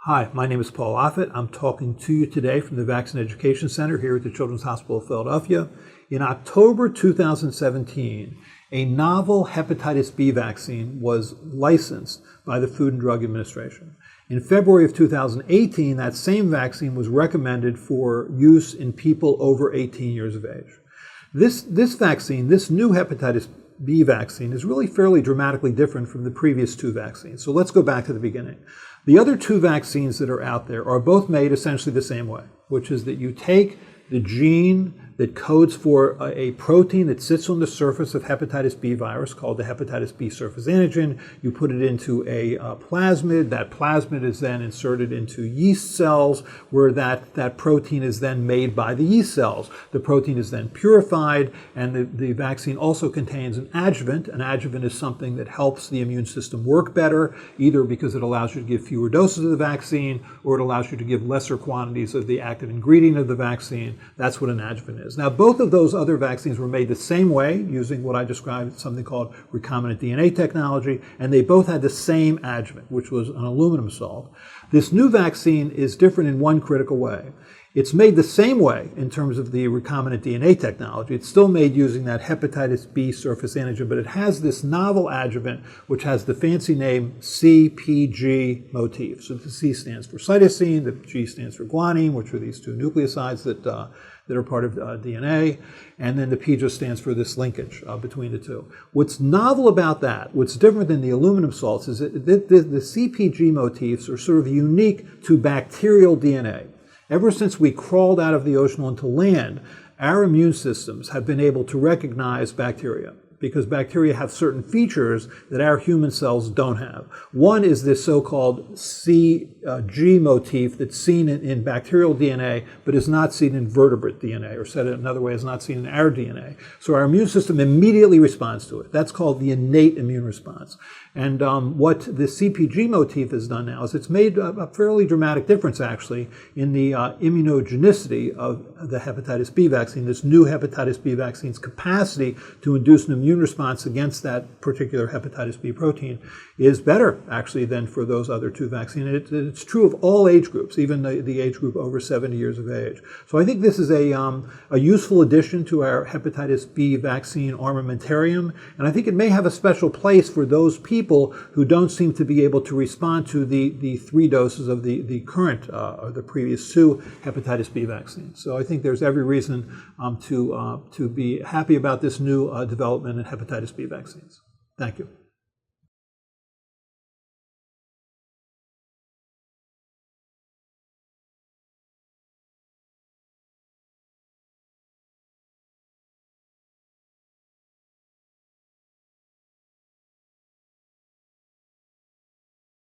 Hi, my name is Paul Offit. I'm talking to you today from the Vaccine Education Center here at the Children's Hospital of Philadelphia. In October 2017, a novel hepatitis B vaccine was licensed by the Food and Drug Administration. In February of 2018, that same vaccine was recommended for use in people over 18 years of age. This vaccine, this new hepatitis B vaccine, is really fairly dramatically different from the previous two vaccines. So let's go back to the beginning. The other two vaccines that are out there are both made essentially the same way, which is that you take the gene that codes for a protein that sits on the surface of hepatitis B virus called the hepatitis B surface antigen. You put it into a plasmid. That plasmid is then inserted into yeast cells where that protein is then made by the yeast cells. The protein is then purified, and the vaccine also contains an adjuvant. An adjuvant is something that helps the immune system work better, either because it allows you to give fewer doses of the vaccine or it allows you to give lesser quantities of the active ingredient of the vaccine. That's what an adjuvant is. Now, both of those other vaccines were made the same way using what I described, something called recombinant DNA technology, and they both had the same adjuvant, which was an aluminum salt. This new vaccine is different in one critical way. It's made the same way in terms of the recombinant DNA technology. It's still made using that hepatitis B surface antigen, but it has this novel adjuvant, which has the fancy name CpG motif. So the C stands for cytosine, the G stands for guanine, which are these two nucleosides that are part of DNA, and then the P just stands for this linkage between the two. What's novel about that, what's different than the aluminum salts, is that the CpG motifs are sort of unique to bacterial DNA. Ever since we crawled out of the ocean onto land, our immune systems have been able to recognize bacteria, because bacteria have certain features that our human cells don't have. One is this so-called CG motif that's seen in bacterial DNA, but is not seen in vertebrate DNA, or said another way, is not seen in our DNA. So our immune system immediately responds to it. That's called the innate immune response. And what the CpG motif has done now is it's made a fairly dramatic difference, actually, in the immunogenicity of the hepatitis B vaccine. This new hepatitis B vaccine's capacity to induce an immune response against that particular hepatitis B protein is better, actually, than for those other two vaccines. It's true of all age groups, even the age group over 70 years of age. So I think this is a useful addition to our hepatitis B vaccine armamentarium, and I think it may have a special place for those people who don't seem to be able to respond to the 3 doses of the current or the previous 2 hepatitis B vaccines. So I think there's every reason to be happy about this new development in hepatitis B vaccines. Thank you.